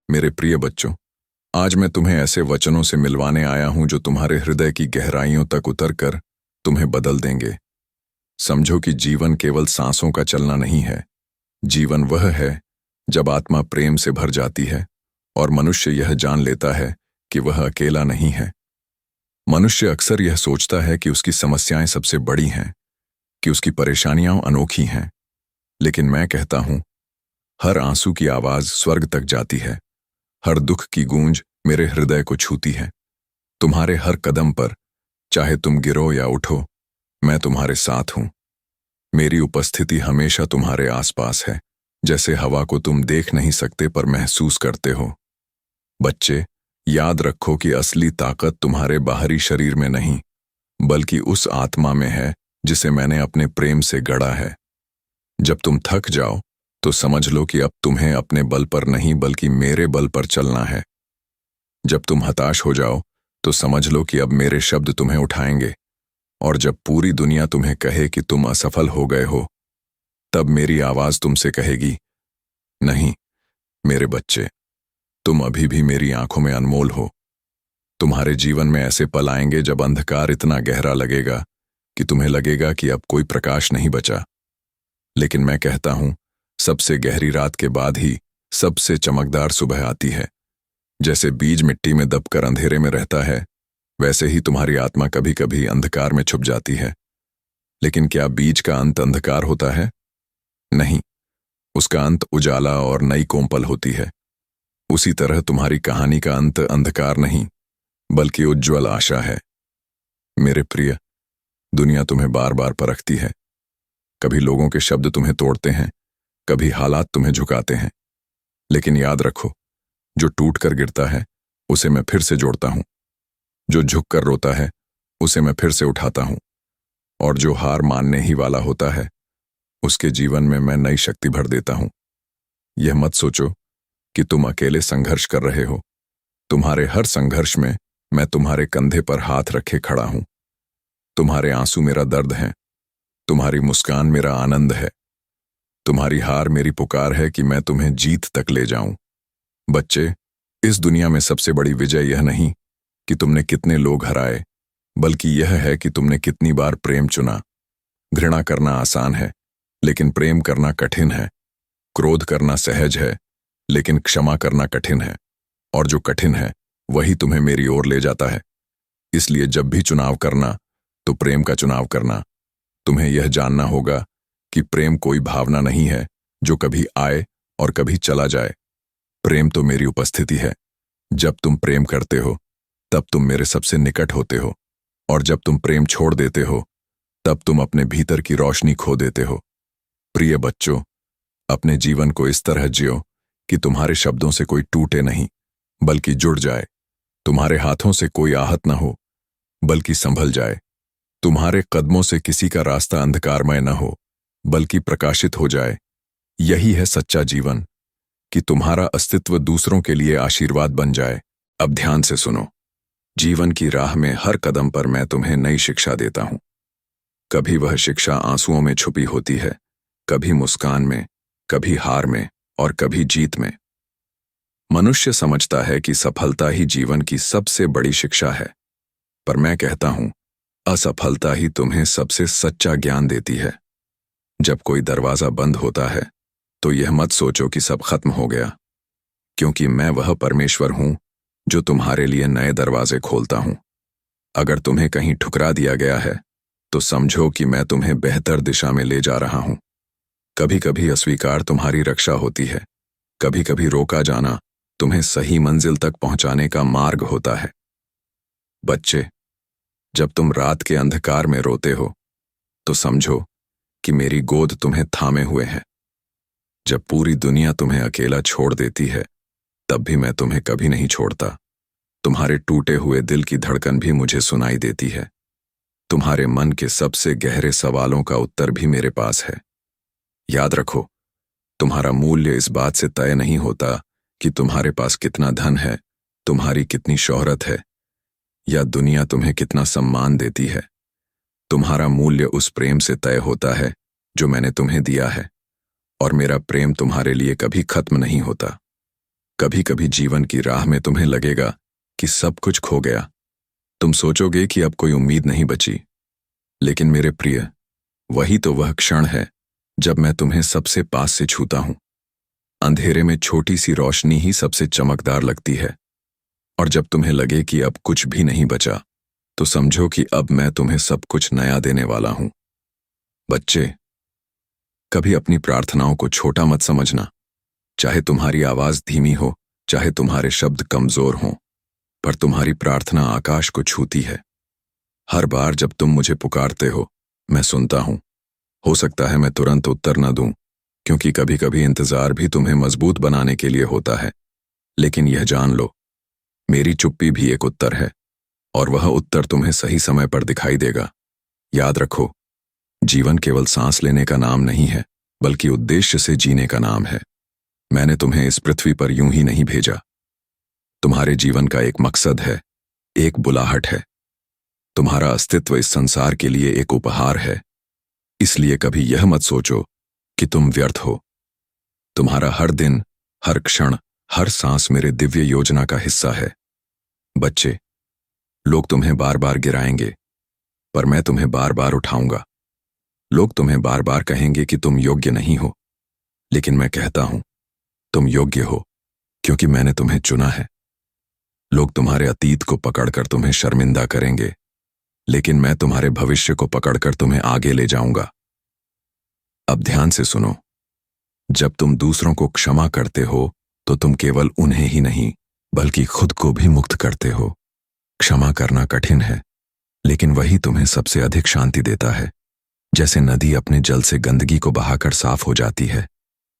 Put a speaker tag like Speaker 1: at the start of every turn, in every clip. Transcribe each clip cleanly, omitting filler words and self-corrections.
Speaker 1: मेरे प्रिय बच्चों, आज मैं तुम्हें ऐसे वचनों से मिलवाने आया हूं जो तुम्हारे हृदय की गहराइयों तक उतरकर तुम्हें बदल देंगे। समझो कि जीवन केवल सांसों का चलना नहीं है। जीवन वह है जब आत्मा प्रेम से भर जाती है और मनुष्य यह जान लेता है कि वह अकेला नहीं है। मनुष्य अक्सर यह सोचता है कि उसकी समस्याएं सबसे बड़ी हैं, कि उसकी परेशानियां अनोखी हैं, लेकिन मैं कहता हूं, हर आंसू की आवाज स्वर्ग तक जाती है। हर दुख की गूंज मेरे हृदय को छूती है। तुम्हारे हर कदम पर, चाहे तुम गिरो या उठो, मैं तुम्हारे साथ हूं। मेरी उपस्थिति हमेशा तुम्हारे आसपास है, जैसे हवा को तुम देख नहीं सकते पर महसूस करते हो। बच्चे, याद रखो कि असली ताकत तुम्हारे बाहरी शरीर में नहीं, बल्कि उस आत्मा में है जिसे मैंने अपने प्रेम से गढ़ा है। जब तुम थक जाओ तो समझ लो कि अब तुम्हें अपने बल पर नहीं बल्कि मेरे बल पर चलना है। जब तुम हताश हो जाओ तो समझ लो कि अब मेरे शब्द तुम्हें उठाएंगे। और जब पूरी दुनिया तुम्हें कहे कि तुम असफल हो गए हो, तब मेरी आवाज तुमसे कहेगी, नहीं मेरे बच्चे, तुम अभी भी मेरी आंखों में अनमोल हो। तुम्हारे जीवन में ऐसे पल आएंगे जब अंधकार इतना गहरा लगेगा कि तुम्हें लगेगा कि अब कोई प्रकाश नहीं बचा। लेकिन मैं कहता हूं, सबसे गहरी रात के बाद ही सबसे चमकदार सुबह आती है। जैसे बीज मिट्टी में दबकर अंधेरे में रहता है, वैसे ही तुम्हारी आत्मा कभी कभी अंधकार में छुप जाती है। लेकिन क्या बीज का अंत अंधकार होता है? नहीं, उसका अंत उजाला और नई कोमपल होती है। उसी तरह तुम्हारी कहानी का अंत अंधकार नहीं, बल्कि उज्ज्वल आशा है। मेरे प्रिय, दुनिया तुम्हें बार बार परखती है। कभी लोगों के शब्द तुम्हें तोड़ते हैं, कभी हालात तुम्हें झुकाते हैं। लेकिन याद रखो, जो टूट कर गिरता है उसे मैं फिर से जोड़ता हूं। जो झुक कर रोता है उसे मैं फिर से उठाता हूं। और जो हार मानने ही वाला होता है, उसके जीवन में मैं नई शक्ति भर देता हूं। यह मत सोचो कि तुम अकेले संघर्ष कर रहे हो। तुम्हारे हर संघर्ष में मैं तुम्हारे कंधे पर हाथ रखे खड़ा हूं। तुम्हारे आंसू मेरा दर्द है, तुम्हारी मुस्कान मेरा आनंद है, तुम्हारी हार मेरी पुकार है कि मैं तुम्हें जीत तक ले जाऊं। बच्चे, इस दुनिया में सबसे बड़ी विजय यह नहीं कि तुमने कितने लोग हराए, बल्कि यह है कि तुमने कितनी बार प्रेम चुना। घृणा करना आसान है, लेकिन प्रेम करना कठिन है। क्रोध करना सहज है, लेकिन क्षमा करना कठिन है। और जो कठिन है वही तुम्हें मेरी ओर ले जाता है। इसलिए जब भी चुनाव करना तो प्रेम का चुनाव करना। तुम्हें यह जानना होगा कि प्रेम कोई भावना नहीं है जो कभी आए और कभी चला जाए। प्रेम तो मेरी उपस्थिति है। जब तुम प्रेम करते हो तब तुम मेरे सबसे निकट होते हो, और जब तुम प्रेम छोड़ देते हो तब तुम अपने भीतर की रोशनी खो देते हो। प्रिय बच्चों, अपने जीवन को इस तरह जियो कि तुम्हारे शब्दों से कोई टूटे नहीं, बल्कि जुड़ जाए। तुम्हारे हाथों से कोई आहत न हो, बल्कि संभल जाए। तुम्हारे कदमों से किसी का रास्ता अंधकारमय न हो, बल्कि प्रकाशित हो जाए। यही है सच्चा जीवन, कि तुम्हारा अस्तित्व दूसरों के लिए आशीर्वाद बन जाए। अब ध्यान से सुनो। जीवन की राह में हर कदम पर मैं तुम्हें नई शिक्षा देता हूं। कभी वह शिक्षा आंसुओं में छुपी होती है, कभी मुस्कान में, कभी हार में और कभी जीत में। मनुष्य समझता है कि सफलता ही जीवन की सबसे बड़ी शिक्षा है, पर मैं कहता हूं, असफलता ही तुम्हें सबसे सच्चा ज्ञान देती है। जब कोई दरवाजा बंद होता है तो यह मत सोचो कि सब खत्म हो गया, क्योंकि मैं वह परमेश्वर हूं जो तुम्हारे लिए नए दरवाजे खोलता हूं। अगर तुम्हें कहीं ठुकरा दिया गया है तो समझो कि मैं तुम्हें बेहतर दिशा में ले जा रहा हूं। कभी कभी अस्वीकार तुम्हारी रक्षा होती है, कभी कभी रोका जाना तुम्हें सही मंजिल तक पहुंचाने का मार्ग होता है। बच्चे, जब तुम रात के अंधकार में रोते हो तो समझो कि मेरी गोद तुम्हें थामे हुए है। जब पूरी दुनिया तुम्हें अकेला छोड़ देती है, तब भी मैं तुम्हें कभी नहीं छोड़ता। तुम्हारे टूटे हुए दिल की धड़कन भी मुझे सुनाई देती है। तुम्हारे मन के सबसे गहरे सवालों का उत्तर भी मेरे पास है। याद रखो, तुम्हारा मूल्य इस बात से तय नहीं होता कि तुम्हारे पास कितना धन है, तुम्हारी कितनी शोहरत है, या दुनिया तुम्हें कितना सम्मान देती है। तुम्हारा मूल्य उस प्रेम से तय होता है जो मैंने तुम्हें दिया है, और मेरा प्रेम तुम्हारे लिए कभी खत्म नहीं होता। कभी कभी जीवन की राह में तुम्हें लगेगा कि सब कुछ खो गया। तुम सोचोगे कि अब कोई उम्मीद नहीं बची। लेकिन मेरे प्रिय, वही तो वह क्षण है जब मैं तुम्हें सबसे पास से छूता हूं। अंधेरे में छोटी सी रोशनी ही सबसे चमकदार लगती है। और जब तुम्हें लगे कि अब कुछ भी नहीं बचा, तो समझो कि अब मैं तुम्हें सब कुछ नया देने वाला हूं। बच्चे, कभी अपनी प्रार्थनाओं को छोटा मत समझना। चाहे तुम्हारी आवाज धीमी हो, चाहे तुम्हारे शब्द कमजोर हों, पर तुम्हारी प्रार्थना आकाश को छूती है। हर बार जब तुम मुझे पुकारते हो, मैं सुनता हूं। हो सकता है मैं तुरंत उत्तर न दूं, क्योंकि कभी कभी इंतजार भी तुम्हें मजबूत बनाने के लिए होता है। लेकिन यह जान लो, मेरी चुप्पी भी एक उत्तर है, और वह उत्तर तुम्हें सही समय पर दिखाई देगा। याद रखो, जीवन केवल सांस लेने का नाम नहीं है, बल्कि उद्देश्य से जीने का नाम है। मैंने तुम्हें इस पृथ्वी पर यूं ही नहीं भेजा। तुम्हारे जीवन का एक मकसद है, एक बुलाहट है। तुम्हारा अस्तित्व इस संसार के लिए एक उपहार है। इसलिए कभी यह मत सोचो कि तुम व्यर्थ हो। तुम्हारा हर दिन, हर क्षण, हर सांस मेरे दिव्य योजना का हिस्सा है। बच्चे, लोग तुम्हें बार बार गिराएंगे, पर मैं तुम्हें बार बार उठाऊंगा। लोग तुम्हें बार बार कहेंगे कि तुम योग्य नहीं हो, लेकिन मैं कहता हूं, तुम योग्य हो, क्योंकि मैंने तुम्हें चुना है। लोग तुम्हारे अतीत को पकड़कर तुम्हें शर्मिंदा करेंगे, लेकिन मैं तुम्हारे भविष्य को पकड़कर तुम्हें आगे ले जाऊंगा। अब ध्यान से सुनो, जब तुम दूसरों को क्षमा करते हो, तो तुम केवल उन्हें ही नहीं, बल्कि खुद को भी मुक्त करते हो। क्षमा करना कठिन है, लेकिन वही तुम्हें सबसे अधिक शांति देता है। जैसे नदी अपने जल से गंदगी को बहाकर साफ हो जाती है,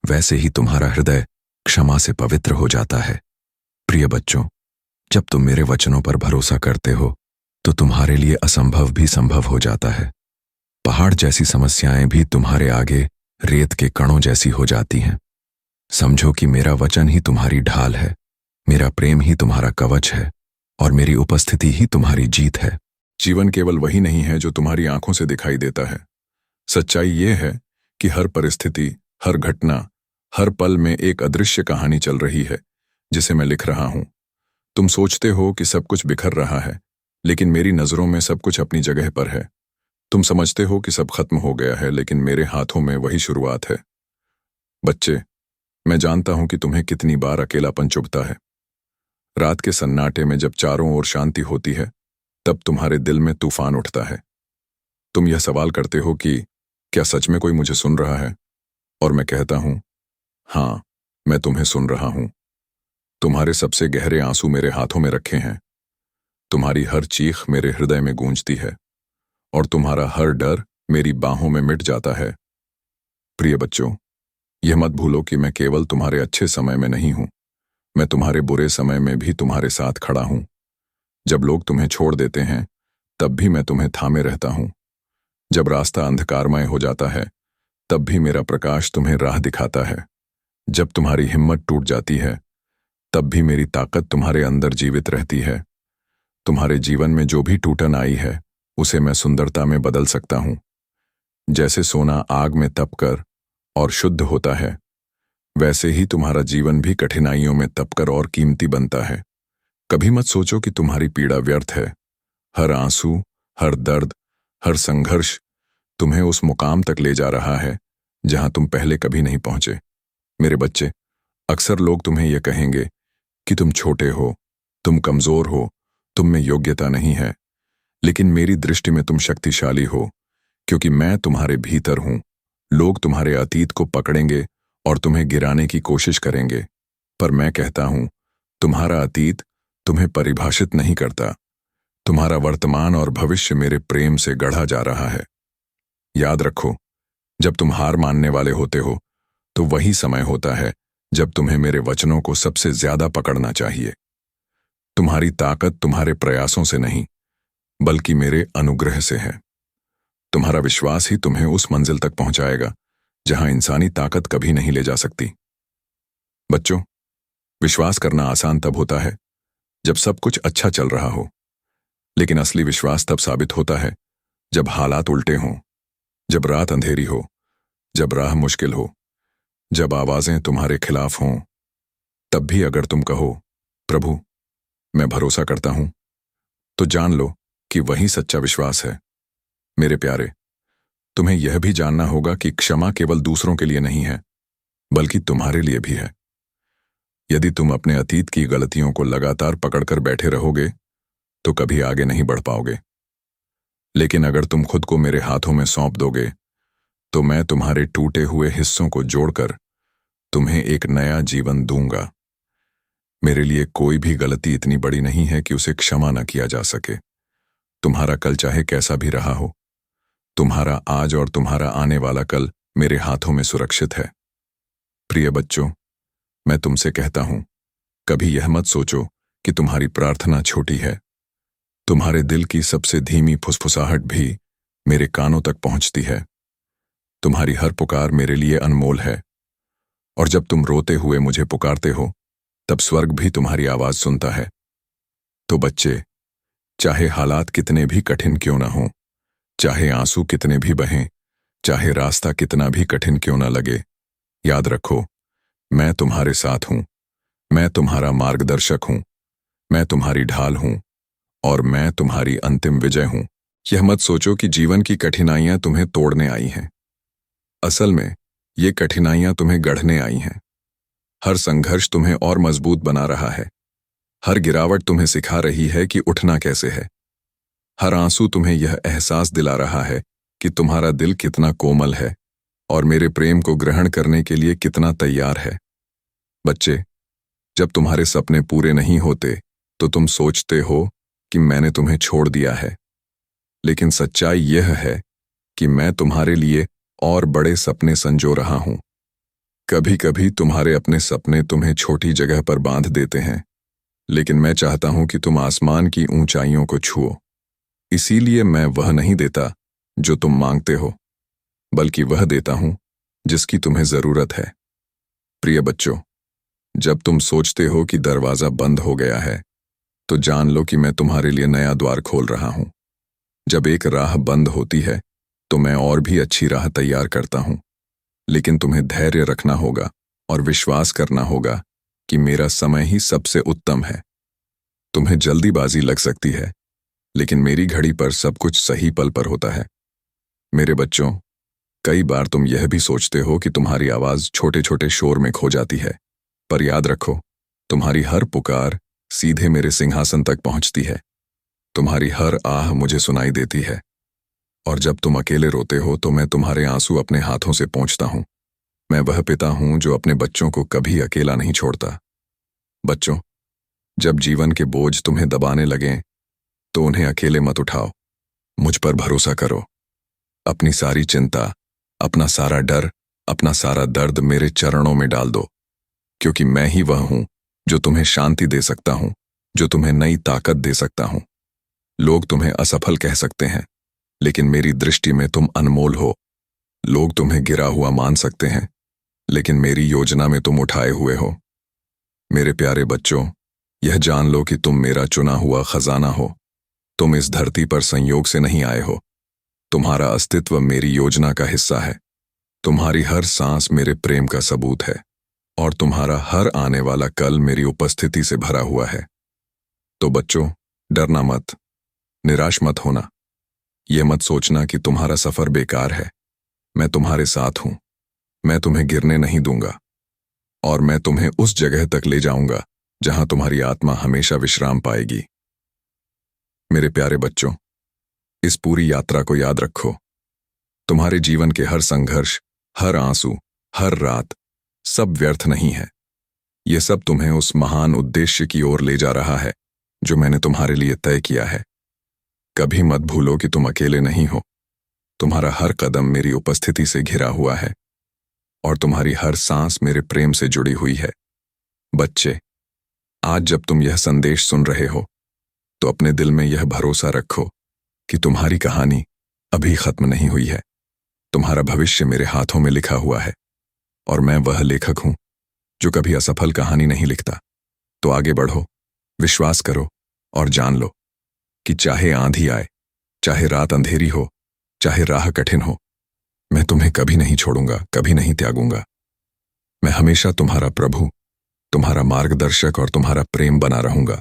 Speaker 1: वैसे ही तुम्हारा हृदय क्षमा से पवित्र हो जाता है। प्रिय बच्चों, जब तुम मेरे वचनों पर भरोसा करते हो, तो तुम्हारे लिए असंभव भी संभव हो जाता है। पहाड़ जैसी समस्याएं भी तुम्हारे आगे रेत के कणों जैसी हो जाती हैं। समझो कि मेरा वचन ही तुम्हारी ढाल है, मेरा प्रेम ही तुम्हारा कवच है, और मेरी उपस्थिति ही तुम्हारी जीत है। जीवन केवल वही नहीं है जो तुम्हारी आंखों से दिखाई देता है। सच्चाई ये है कि हर परिस्थिति, हर घटना, हर पल में एक अदृश्य कहानी चल रही है, जिसे मैं लिख रहा हूं। तुम सोचते हो कि सब कुछ बिखर रहा है, लेकिन मेरी नजरों में सब कुछ अपनी जगह पर है। तुम समझते हो कि सब खत्म हो गया है, लेकिन मेरे हाथों में वही शुरुआत है। बच्चे, मैं जानता हूं कि तुम्हें कितनी बार अकेलापन चुभता है। रात के सन्नाटे में जब चारों ओर शांति होती है, तब तुम्हारे दिल में तूफान उठता है। तुम यह सवाल करते हो कि क्या सच में कोई मुझे सुन रहा है? और मैं कहता हूं, हाँ, मैं तुम्हें सुन रहा हूं। तुम्हारे सबसे गहरे आंसू मेरे हाथों में रखे हैं। तुम्हारी हर चीख मेरे हृदय में गूंजती है, और तुम्हारा हर डर मेरी बाहों में मिट जाता है। प्रिय बच्चों, यह मत भूलो कि मैं केवल तुम्हारे अच्छे समय में नहीं हूं, मैं तुम्हारे बुरे समय में भी तुम्हारे साथ खड़ा हूं। जब लोग तुम्हें छोड़ देते हैं, तब भी मैं तुम्हें थामे रहता हूं। जब रास्ता अंधकारमय हो जाता है, तब भी मेरा प्रकाश तुम्हें राह दिखाता है। जब तुम्हारी हिम्मत टूट जाती है, तब भी मेरी ताकत तुम्हारे अंदर जीवित रहती है। तुम्हारे जीवन में जो भी टूटन आई है, उसे मैं सुंदरता में बदल सकता हूं। जैसे सोना आग में तपकर और शुद्ध होता है, वैसे ही तुम्हारा जीवन भी कठिनाइयों में तपकर और कीमती बनता है। कभी मत सोचो कि तुम्हारी पीड़ा व्यर्थ है। हर आंसू, हर दर्द, हर संघर्ष तुम्हें उस मुकाम तक ले जा रहा है जहां तुम पहले कभी नहीं पहुंचे। मेरे बच्चे, अक्सर लोग तुम्हें यह कहेंगे कि तुम छोटे हो, तुम कमजोर हो, तुम में योग्यता नहीं है। लेकिन मेरी दृष्टि में तुम शक्तिशाली हो, क्योंकि मैं तुम्हारे भीतर हूं। लोग तुम्हारे अतीत को पकड़ेंगे और तुम्हें गिराने की कोशिश करेंगे, पर मैं कहता हूं, तुम्हारा अतीत तुम्हें परिभाषित नहीं करता। तुम्हारा वर्तमान और भविष्य मेरे प्रेम से गढ़ा जा रहा है। याद रखो, जब तुम हार मानने वाले होते हो, तो वही समय होता है जब तुम्हें मेरे वचनों को सबसे ज्यादा पकड़ना चाहिए। तुम्हारी ताकत तुम्हारे प्रयासों से नहीं, बल्कि मेरे अनुग्रह से है। तुम्हारा विश्वास ही तुम्हें उस मंजिल तक पहुंचाएगा जहां इंसानी ताकत कभी नहीं ले जा सकती। बच्चों, विश्वास करना आसान तब होता है जब सब कुछ अच्छा चल रहा हो, लेकिन असली विश्वास तब साबित होता है जब हालात उल्टे हों, जब रात अंधेरी हो, जब राह मुश्किल हो, जब आवाजें तुम्हारे खिलाफ हों। तब भी अगर तुम कहो, प्रभु मैं भरोसा करता हूं, तो जान लो कि वही सच्चा विश्वास है। मेरे प्यारे, तुम्हें यह भी जानना होगा कि क्षमा केवल दूसरों के लिए नहीं है, बल्कि तुम्हारे लिए भी है। यदि तुम अपने अतीत की गलतियों को लगातार पकड़कर बैठे रहोगे, तो कभी आगे नहीं बढ़ पाओगे। लेकिन अगर तुम खुद को मेरे हाथों में सौंप दोगे, तो मैं तुम्हारे टूटे हुए हिस्सों को जोड़कर तुम्हें एक नया जीवन दूंगा। मेरे लिए कोई भी गलती इतनी बड़ी नहीं है कि उसे क्षमा न किया जा सके। तुम्हारा कल चाहे कैसा भी रहा हो, तुम्हारा आज और तुम्हारा आने वाला कल मेरे हाथों में सुरक्षित है। प्रिय बच्चों, मैं तुमसे कहता हूं, कभी यह मत सोचो कि तुम्हारी प्रार्थना छोटी है। तुम्हारे दिल की सबसे धीमी फुसफुसाहट भी मेरे कानों तक पहुंचती है। तुम्हारी हर पुकार मेरे लिए अनमोल है, और जब तुम रोते हुए मुझे पुकारते हो, तब स्वर्ग भी तुम्हारी आवाज सुनता है। तो बच्चे, चाहे हालात कितने भी कठिन क्यों ना हों, चाहे आंसू कितने भी बहें, चाहे रास्ता कितना भी कठिन क्यों ना लगे, याद रखो, मैं तुम्हारे साथ हूं। मैं तुम्हारा मार्गदर्शक हूं, मैं तुम्हारी ढाल हूं, और मैं तुम्हारी अंतिम विजय हूं। यह मत सोचो कि जीवन की कठिनाइयां तुम्हें तोड़ने आई हैं। असल में ये कठिनाइयां तुम्हें गढ़ने आई हैं। हर संघर्ष तुम्हें और मजबूत बना रहा है। हर गिरावट तुम्हें सिखा रही है कि उठना कैसे है। हर आंसू तुम्हें यह एहसास दिला रहा है कि तुम्हारा दिल कितना कोमल है और मेरे प्रेम को ग्रहण करने के लिए कितना तैयार है। बच्चे, जब तुम्हारे सपने पूरे नहीं होते, तो तुम सोचते हो कि मैंने तुम्हें छोड़ दिया है। लेकिन सच्चाई यह है कि मैं तुम्हारे लिए और बड़े सपने संजो रहा हूं। कभी कभी तुम्हारे अपने सपने तुम्हें छोटी जगह पर बांध देते हैं, लेकिन मैं चाहता हूं कि तुम आसमान की ऊंचाइयों को छुओ। इसीलिए मैं वह नहीं देता जो तुम मांगते हो, बल्कि वह देता हूं जिसकी तुम्हें जरूरत है। प्रिय बच्चों, जब तुम सोचते हो कि दरवाजा बंद हो गया है, तो जान लो कि मैं तुम्हारे लिए नया द्वार खोल रहा हूं। जब एक राह बंद होती है, तो मैं और भी अच्छी राह तैयार करता हूं। लेकिन तुम्हें धैर्य रखना होगा और विश्वास करना होगा कि मेरा समय ही सबसे उत्तम है। तुम्हें जल्दीबाजी लग सकती है, लेकिन मेरी घड़ी पर सब कुछ सही पल पर होता है। मेरे बच्चों, कई बार तुम यह भी सोचते हो कि तुम्हारी आवाज छोटे छोटे शोर में खो जाती है, पर याद रखो, तुम्हारी हर पुकार सीधे मेरे सिंहासन तक पहुंचती है। तुम्हारी हर आह मुझे सुनाई देती है, और जब तुम अकेले रोते हो तो मैं तुम्हारे आंसू अपने हाथों से पोंछता हूं। मैं वह पिता हूं जो अपने बच्चों को कभी अकेला नहीं छोड़ता। बच्चों, जब जीवन के बोझ तुम्हें दबाने लगें, तो उन्हें अकेले मत उठाओ। मुझ पर भरोसा करो। अपनी सारी चिंता, अपना सारा डर, अपना सारा दर्द मेरे चरणों में डाल दो, क्योंकि मैं ही वह हूं जो तुम्हें शांति दे सकता हूं, जो तुम्हें नई ताकत दे सकता हूं। लोग तुम्हें असफल कह सकते हैं, लेकिन मेरी दृष्टि में तुम अनमोल हो। लोग तुम्हें गिरा हुआ मान सकते हैं, लेकिन मेरी योजना में तुम उठाए हुए हो। मेरे प्यारे बच्चों, यह जान लो कि तुम मेरा चुना हुआ खजाना हो। तुम इस धरती पर संयोग से नहीं आए हो। तुम्हारा अस्तित्व मेरी योजना का हिस्सा है। तुम्हारी हर सांस मेरे प्रेम का सबूत है, और तुम्हारा हर आने वाला कल मेरी उपस्थिति से भरा हुआ है। तो बच्चों, डरना मत, निराश मत होना। यह मत सोचना कि तुम्हारा सफर बेकार है। मैं तुम्हारे साथ हूं। मैं तुम्हें गिरने नहीं दूंगा, और मैं तुम्हें उस जगह तक ले जाऊंगा जहां तुम्हारी आत्मा हमेशा विश्राम पाएगी। मेरे प्यारे बच्चों, इस पूरी यात्रा को याद रखो। तुम्हारे जीवन के हर संघर्ष, हर आंसू, हर रात, सब व्यर्थ नहीं है। यह सब तुम्हें उस महान उद्देश्य की ओर ले जा रहा है जो मैंने तुम्हारे लिए तय किया है। कभी मत भूलो कि तुम अकेले नहीं हो। तुम्हारा हर कदम मेरी उपस्थिति से घिरा हुआ है, और तुम्हारी हर सांस मेरे प्रेम से जुड़ी हुई है। बच्चे, आज जब तुम यह संदेश सुन रहे हो, तो अपने दिल में यह भरोसा रखो कि तुम्हारी कहानी अभी खत्म नहीं हुई है। तुम्हारा भविष्य मेरे हाथों में लिखा हुआ है, और मैं वह लेखक हूं जो कभी असफल कहानी नहीं लिखता। तो आगे बढ़ो, विश्वास करो, और जान लो कि चाहे आंधी आए, चाहे रात अंधेरी हो, चाहे राह कठिन हो, मैं तुम्हें कभी नहीं छोड़ूंगा, कभी नहीं त्यागूंगा। मैं हमेशा तुम्हारा प्रभु, तुम्हारा मार्गदर्शक और तुम्हारा प्रेम बना रहूंगा।